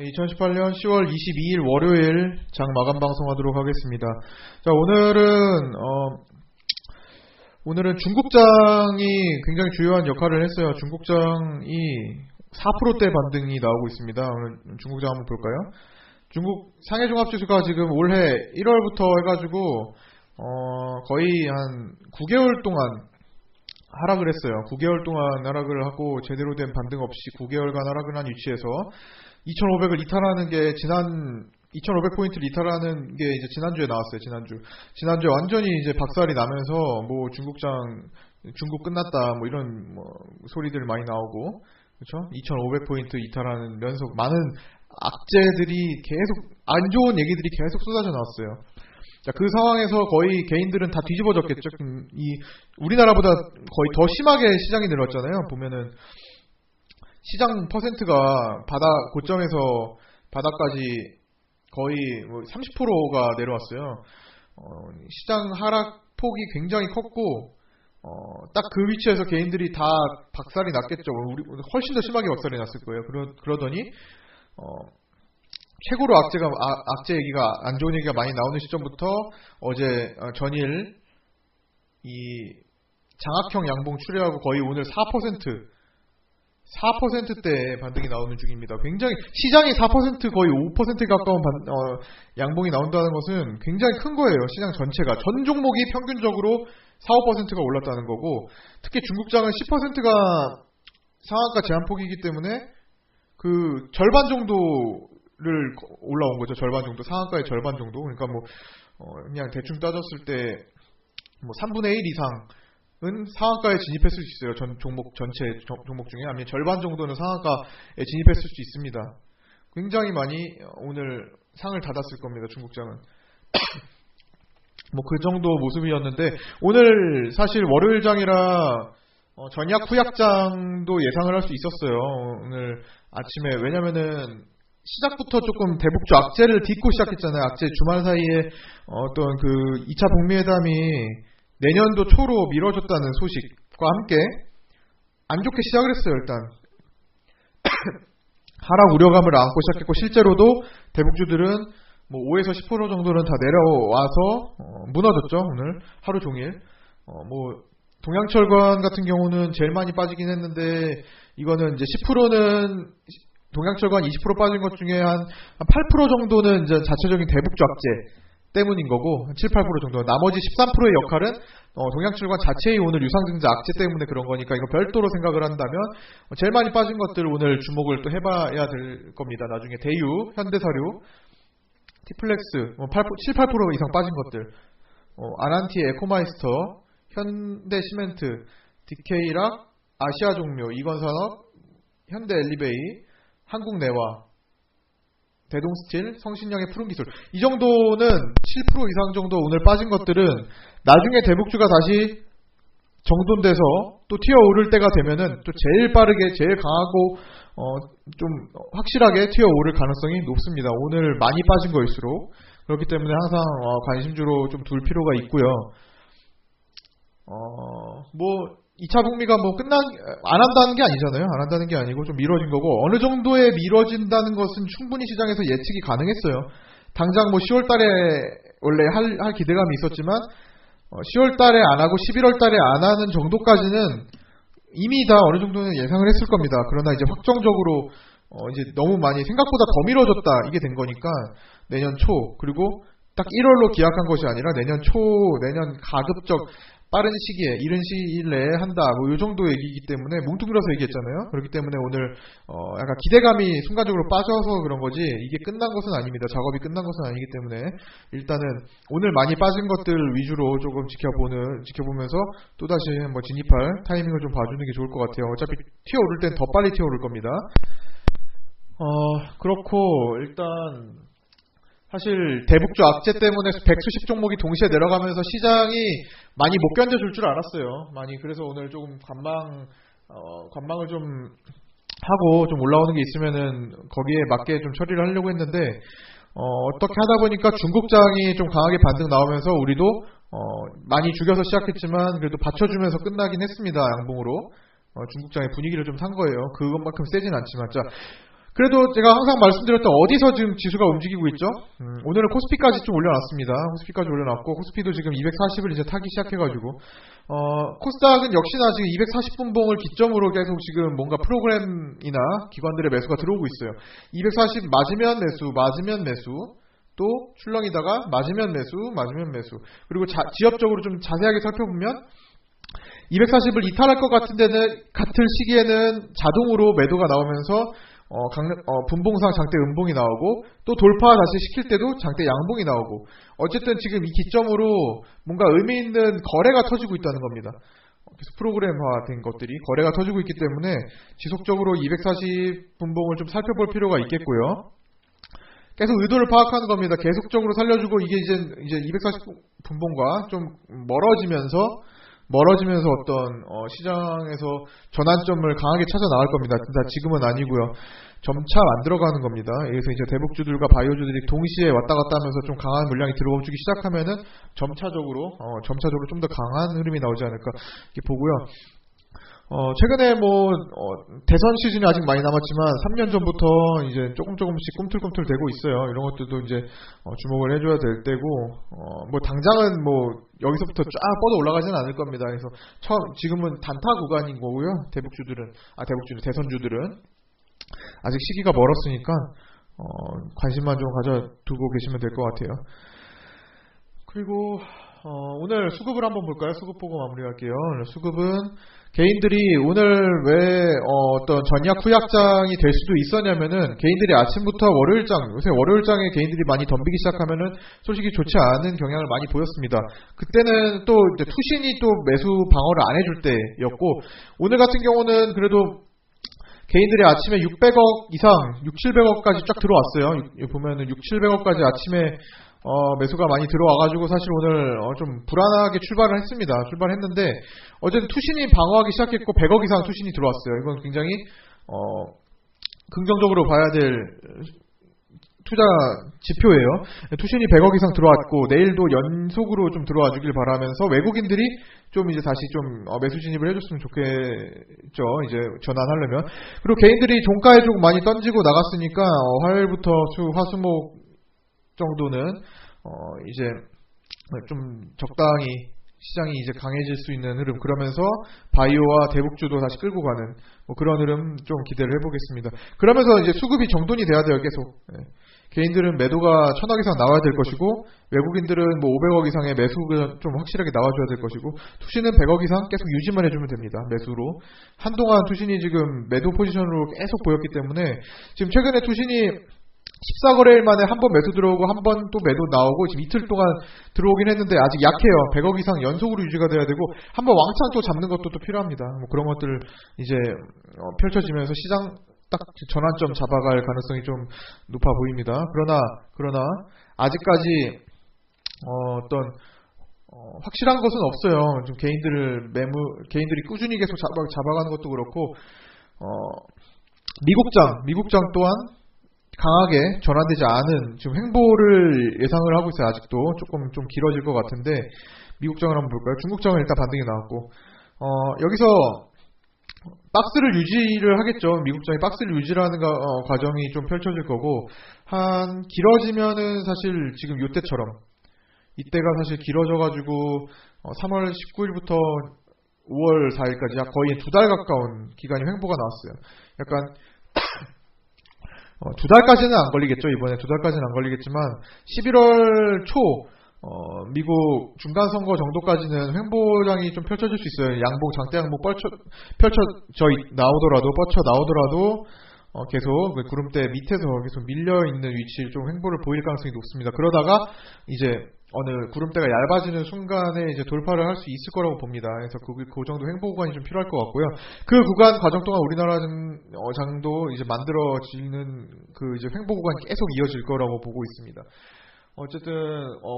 2018년 10월 22일 월요일 장 마감 방송하도록 하겠습니다. 자, 오늘은 중국장이 굉장히 주요한 역할을 했어요. 중국장이 4%대 반등이 나오고 있습니다. 오늘 중국장 한번 볼까요? 중국 상해종합지수가 지금 올해 1월부터 해가지고 거의 한 9개월 동안 하락을 했어요. 9개월 동안 하락을 하고 제대로 된 반등 없이 9개월간 하락을 한 위치에서 2500을 이탈하는 게 2500포인트를 이탈하는 게 이제 지난주에 나왔어요. 지난주에 완전히 이제 박살이 나면서 뭐 중국 끝났다 뭐 이런 소리들 많이 나오고, 그렇죠? 2500포인트 이탈하는 연속 많은 악재들이 계속, 안 좋은 얘기들이 계속 쏟아져 나왔어요. 자, 그 상황에서 거의 개인들은 다 뒤집어졌겠죠. 우리나라보다 거의 더 심하게 시장이 내려왔잖아요. 보면은 시장 퍼센트가 고점에서 바닥까지 거의 30%가 내려왔어요. 시장 하락폭이 굉장히 컸고, 딱 그 위치에서 개인들이 다 박살이 났겠죠. 훨씬 더 심하게 박살이 났을 거예요. 그러더니 최고로 악재 얘기가, 안 좋은 얘기가 많이 나오는 시점부터 어제 전일 이 장악형 양봉 출회하고 거의 오늘 4%대 반등이 나오는 중입니다. 굉장히 시장이 4% 거의 5%에 가까운 양봉이 나온다는 것은 굉장히 큰 거예요. 시장 전체가 전 종목이 평균적으로 4~5%가 올랐다는 거고, 특히 중국장은 10%가 상한가 제한폭이기 때문에 그 절반 정도를 올라온 거죠. 절반 정도, 상한가의 절반 정도. 그러니까 그냥 대충 따졌을 때 3분의 1 이상은 상한가에 진입했을 수 있어요. 전체 종목 중에. 아니면 절반 정도는 상한가에 진입했을 수 있습니다. 굉장히 많이 오늘 상을 닫았을 겁니다. 중국장은. 그 정도 모습이었는데, 오늘 사실 월요일장이라 전약 후약장도 예상을 할 수 있었어요. 오늘 아침에. 왜냐면은 시작부터 조금 대북주 악재를 딛고 시작했잖아요. 악재 주말 사이에 어떤 그 2차 북미회담이 내년도 초로 미뤄졌다는 소식과 함께 안 좋게 시작을 했어요. 일단 하락 우려감을 안고 시작했고, 실제로도 대북주들은 5에서 10% 정도는 다 내려와서 무너졌죠. 오늘 하루 종일. 동양철관 같은 경우는 제일 많이 빠지긴 했는데, 이거는 이제 10%는 동양철관 20% 빠진 것 중에 한 8% 정도는 이제 자체적인 대북주 악재 때문인 거고, 7~8% 정도. 나머지 13%의 역할은 동양철관 자체의 오늘 유상증자 악재 때문에 그런 거니까, 이거 별도로 생각을 한다면 제일 많이 빠진 것들 오늘 주목을 또 해봐야 될 겁니다. 나중에 대유, 현대사료, 티플렉스 7~8% 이상 빠진 것들, 아난티, 에코마이스터, 현대시멘트, 디케이락, 아시아종묘, 이건산업, 현대엘리베이, 한국내화, 대동스틸, 성신영의 푸른기술, 이 정도는 7% 이상 정도 오늘 빠진 것들은 나중에 대북주가 다시 정돈돼서 또 튀어오를 때가 되면은 또 제일 빠르게, 제일 강하고 좀 확실하게 튀어오를 가능성이 높습니다. 오늘 많이 빠진 거일수록. 그렇기 때문에 항상 관심주로 좀 둘 필요가 있고요. 2차 북미가 안 한다는 게 아니잖아요. 안 한다는 게 아니고 좀 미뤄진 거고, 어느 정도에 미뤄진다는 것은 충분히 시장에서 예측이 가능했어요. 당장 10월 달에 원래 할 기대감이 있었지만, 10월 달에 안 하고 11월 달에 안 하는 정도까지는 이미 다 어느 정도는 예상을 했을 겁니다. 그러나 이제 확정적으로 이제 너무 많이 생각보다 더 미뤄졌다, 이게 된 거니까 내년 초, 그리고 딱 1월로 기약한 것이 아니라 내년 가급적 빠른 시기에, 이른 시일 내에 한다, 요 정도 얘기이기 때문에 뭉뚱그려서 얘기했잖아요. 그렇기 때문에 오늘 약간 기대감이 순간적으로 빠져서 그런 거지, 이게 끝난 것은 아닙니다. 작업이 끝난 것은 아니기 때문에 일단은 오늘 많이 빠진 것들 위주로 조금 지켜보면서 또다시 진입할 타이밍을 좀 봐주는 게 좋을 것 같아요. 어차피 튀어오를 땐 더 빨리 튀어오를 겁니다. 그렇고 일단 사실 대북주 악재 때문에 백수십 종목이 동시에 내려가면서 시장이 많이 못 견뎌줄 줄 알았어요. 그래서 오늘 조금 관망을 좀 하고 좀 올라오는 게 있으면은 거기에 맞게 좀 처리를 하려고 했는데, 어떻게 하다 보니까 중국장이 좀 강하게 반등 나오면서 우리도 많이 죽여서 시작했지만 그래도 받쳐주면서 끝나긴 했습니다. 양봉으로. 중국장의 분위기를 좀 산 거예요. 그것만큼 세진 않지만. 자, 그래도 제가 항상 말씀드렸던 어디서 지금 지수가 움직이고 있죠? 오늘은 코스피까지 좀 올려놨습니다. 코스피까지 올려놨고, 코스피도 지금 240을 이제 타기 시작해가지고, 코스닥은 역시나 지금 240분봉을 기점으로 계속 지금 뭔가 프로그램이나 기관들의 매수가 들어오고 있어요. 240 맞으면 매수, 맞으면 매수, 또 출렁이다가 맞으면 매수, 맞으면 매수. 그리고 지엽적으로 좀 자세하게 살펴보면 240을 이탈할 것 같은 시기에는 자동으로 매도가 나오면서 분봉상 장대 음봉이 나오고, 또 돌파 다시 시킬 때도 장대 양봉이 나오고, 어쨌든 지금 이 기점으로 뭔가 의미 있는 거래가 터지고 있다는 겁니다. 계속 프로그램화된 것들이 거래가 터지고 있기 때문에 지속적으로 240 분봉을 좀 살펴볼 필요가 있겠고요. 계속 의도를 파악하는 겁니다. 계속적으로 살려주고, 이게 이제 240 분봉과 좀 멀어지면서 어떤 시장에서 전환점을 강하게 찾아 나갈 겁니다. 지금은 아니고요. 점차 만들어가는 겁니다. 그래서 이제 대북주들과 바이오주들이 동시에 왔다 갔다 하면서 좀 강한 물량이 들어오기 시작하면은 점차적으로 좀 더 강한 흐름이 나오지 않을까 이렇게 보고요. 최근에 대선 시즌이 아직 많이 남았지만 3년 전부터 이제 조금씩 꿈틀꿈틀 되고 있어요. 이런 것들도 이제 주목을 해줘야 될 때고, 당장은 여기서부터 쫙 뻗어 올라가지는 않을 겁니다. 그래서 지금은 단타 구간인 거고요. 대선주들은 아직 시기가 멀었으니까 관심만 좀 가져두고 계시면 될 것 같아요. 그리고 오늘 수급을 한번 볼까요? 수급 보고 마무리할게요. 수급은 개인들이 오늘 왜 어떤 전약 후약장이 될 수도 있었냐면은, 개인들이 아침부터 요새 월요일장에 개인들이 많이 덤비기 시작하면은 솔직히 좋지 않은 경향을 많이 보였습니다. 그때는 또 이제 투신이 또 매수 방어를 안 해줄 때였고, 오늘 같은 경우는 그래도 개인들이 아침에 600억 이상, 6, 700억까지 쫙 들어왔어요. 보면은 6, 700억까지 아침에 매수가 많이 들어와가지고 사실 오늘 좀 불안하게 출발했는데, 어제는 투신이 방어하기 시작했고 100억 이상 투신이 들어왔어요. 이건 굉장히 긍정적으로 봐야 될 투자 지표예요. 투신이 100억 이상 들어왔고, 내일도 연속으로 좀 들어와 주길 바라면서 외국인들이 좀 이제 다시 좀 매수 진입을 해줬으면 좋겠죠. 이제 전환하려면. 그리고 개인들이 종가에 조금 많이 던지고 나갔으니까 화요일부터 화수목 정도는 이제 좀 적당히 시장이 이제 강해질 수 있는 흐름, 그러면서 바이오와 대북주도 다시 끌고 가는 그런 흐름 좀 기대를 해보겠습니다. 그러면서 이제 수급이 정돈이 돼야 돼요. 계속 개인들은 매도가 1000억 이상 나와야 될 것이고, 외국인들은 500억 이상의 매수가 좀 확실하게 나와줘야 될 것이고, 투신은 100억 이상 계속 유지만 해주면 됩니다. 매수로. 한동안 투신이 지금 매도 포지션으로 계속 보였기 때문에, 지금 최근에 투신이 14거래일 만에 한 번 매수 들어오고 한 번 또 매도 나오고, 지금 이틀 동안 들어오긴 했는데 아직 약해요. 100억 이상 연속으로 유지가 돼야 되고, 한 번 왕창 또 잡는 것도 또 필요합니다. 그런 것들 이제 펼쳐지면서 시장 딱 전환점 잡아갈 가능성이 좀 높아 보입니다. 그러나 아직까지 확실한 것은 없어요. 좀 개인들이 꾸준히 계속 잡아가는 것도 그렇고, 미국장 또한 강하게 전환되지 않은 지금 횡보를 예상을 하고 있어요. 아직도 조금 좀 길어질 것 같은데, 미국장을 한번 볼까요? 중국장은 일단 반등이 나왔고, 여기서 박스를 유지를 하겠죠. 미국장이 박스를 유지하는 과정이 좀 펼쳐질 거고, 길어지면은 사실 지금 요때처럼, 이때가 사실 길어져가지고 3월 19일부터 5월 4일까지 약 거의 2달 가까운 기간이 횡보가 나왔어요. 약간 2달까지는 안 걸리겠죠. 이번에 2달까지는 안 걸리겠지만 11월 초 미국 중간선거 정도까지는 횡보장이 좀 펼쳐질 수 있어요. 장대 양봉 뻗쳐 나오더라도 계속 그 구름대 밑에서 계속 밀려있는 위치를 좀 횡보를 보일 가능성이 높습니다. 그러다가 이제 어느 구름대가 얇아지는 순간에 이제 돌파를 할 수 있을 거라고 봅니다. 그래서 그 정도 횡보 구간이 좀 필요할 것 같고요. 그 구간 과정 동안 우리나라 장도 이제 만들어지는 그 이제 횡보 구간이 계속 이어질 거라고 보고 있습니다. 어쨌든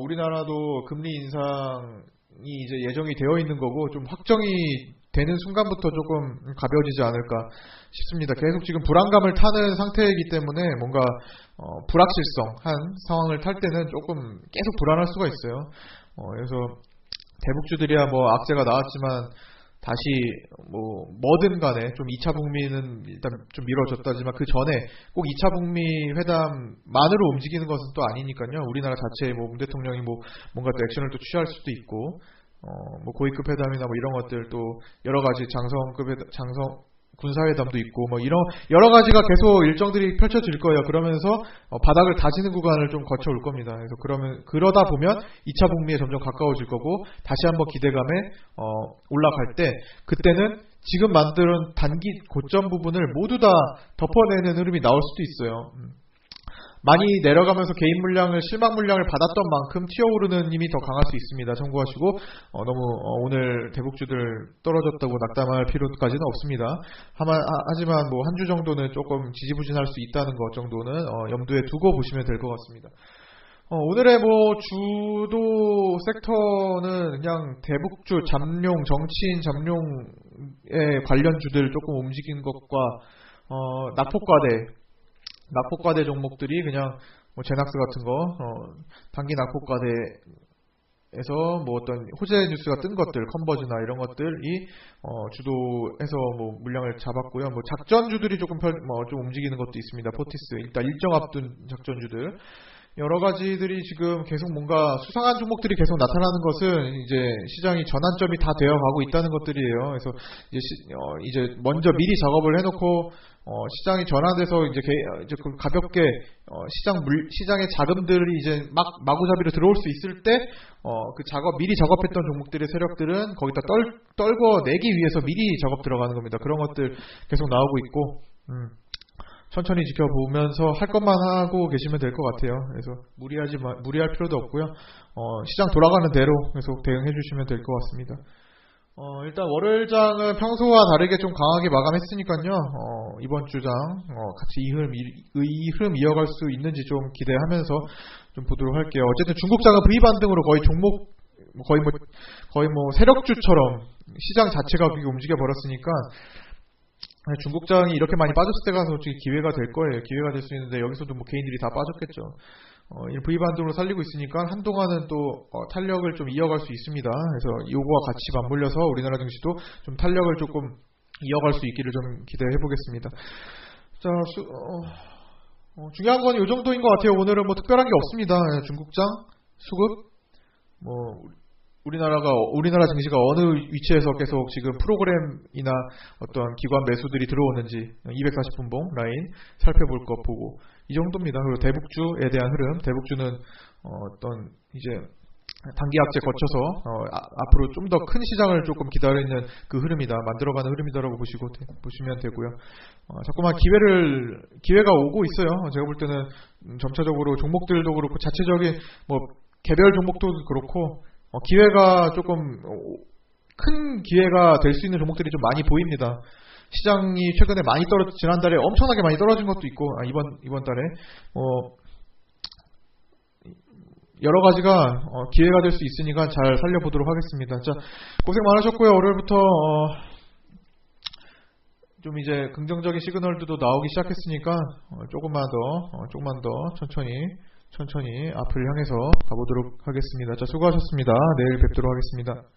우리나라도 금리 인상이 이제 예정이 되어 있는 거고, 좀 확정이 되는 순간부터 조금 가벼워지지 않을까 싶습니다. 계속 지금 불안감을 타는 상태이기 때문에 뭔가 불확실성한 상황을 탈 때는 조금 계속 불안할 수가 있어요. 그래서 대북주들이야 악재가 나왔지만 다시 뭐든 간에 좀 2차 북미는 일단 좀 미뤄졌다지만 그 전에 꼭 2차 북미 회담만으로 움직이는 것은 또 아니니까요. 우리나라 자체에 문 대통령이 뭔가 또 액션을 또 취할 수도 있고 고위급 회담이나 이런 것들 또 여러 가지 장성 군사회담도 있고 이런 여러 가지가 계속 일정들이 펼쳐질 거예요. 그러면서 바닥을 다지는 구간을 좀 거쳐올 겁니다. 그래서 그러다 보면 2차 북미에 점점 가까워질 거고 다시 한번 기대감에 올라갈 때 그때는 지금 만든 단기 고점 부분을 모두 다 덮어내는 흐름이 나올 수도 있어요. 많이 내려가면서 개인 물량을 실망 물량을 받았던 만큼 튀어오르는 힘이 더 강할 수 있습니다. 참고하시고 너무 오늘 대북주들 떨어졌다고 낙담할 필요까지는 없습니다. 하지만 한 주 정도는 조금 지지부진할 수 있다는 것 정도는 염두에 두고 보시면 될 것 같습니다. 오늘의 주도 섹터는 그냥 대북주 잠룡, 정치인 잠룡의 관련주들 조금 움직인 것과 낙폭과대 종목들이 그냥 제낙스 같은 거 단기 낙폭과대에서 어떤 호재 뉴스가 뜬 것들 컨버즈나 이런 것들이 주도해서 물량을 잡았고요. 작전주들이 조금 좀 움직이는 것도 있습니다. 포티스 일단 일정 앞둔 작전주들 여러 가지들이 지금 계속 뭔가 수상한 종목들이 계속 나타나는 것은 이제 시장이 전환점이 다 되어 가고 있다는 것들이에요. 그래서 이제 먼저 미리 작업을 해놓고 시장이 전환돼서 이제 가볍게 시장의 자금들이 이제 마구잡이로 들어올 수 있을 때 그 미리 작업했던 종목들의 세력들은 거기다 떨궈내기 위해서 미리 작업 들어가는 겁니다. 그런 것들 계속 나오고 있고 천천히 지켜보면서 할 것만 하고 계시면 될 것 같아요. 그래서 무리할 필요도 없고요. 시장 돌아가는 대로 계속 대응해 주시면 될 것 같습니다. 일단 월요일장은 평소와 다르게 좀 강하게 마감했으니까요. 이번 주장 같이 이 흐름 이어갈 수 있는지 좀 기대하면서 좀 보도록 할게요. 어쨌든 중국장은 V 반등으로 거의 종목 거의 세력주처럼 시장 자체가 그렇게 움직여 버렸으니까 중국장이 이렇게 많이 빠졌을 때가 솔직히 기회가 될 거예요. 기회가 될 수 있는데 여기서도 개인들이 다 빠졌겠죠. V 반등으로 살리고 있으니까 한동안은 또 탄력을 좀 이어갈 수 있습니다. 그래서 요거와 같이 맞물려서 우리나라 증시도 좀 탄력을 조금 이어갈 수 있기를 좀 기대해 보겠습니다. 자, 중요한 건 이 정도인 것 같아요. 오늘은 특별한 게 없습니다. 중국장, 수급, 우리나라 증시가 어느 위치에서 계속 지금 프로그램이나 어떤 기관 매수들이 들어오는지 240분봉 라인 살펴볼 것 보고 이 정도입니다. 그리고 대북주에 대한 흐름, 대북주는 어떤 이제 단기 악재 거쳐서 앞으로 좀 더 큰 시장을 조금 기다리는 그 흐름이다, 만들어가는 흐름이다라고 보시면 되고요. 자꾸만 기회가 오고 있어요. 제가 볼 때는 점차적으로 종목들도 그렇고 자체적인 개별 종목도 그렇고 기회가 조금 큰 기회가 될 수 있는 종목들이 좀 많이 보입니다. 시장이 최근에 지난달에 엄청나게 많이 떨어진 것도 있고 이번 달에 여러 가지가 기회가 될 수 있으니까 잘 살려보도록 하겠습니다. 자, 고생 많으셨고요. 월요일부터 좀 이제 긍정적인 시그널들도 나오기 시작했으니까 조금만 더 천천히 앞을 향해서 가보도록 하겠습니다. 자, 수고하셨습니다. 내일 뵙도록 하겠습니다.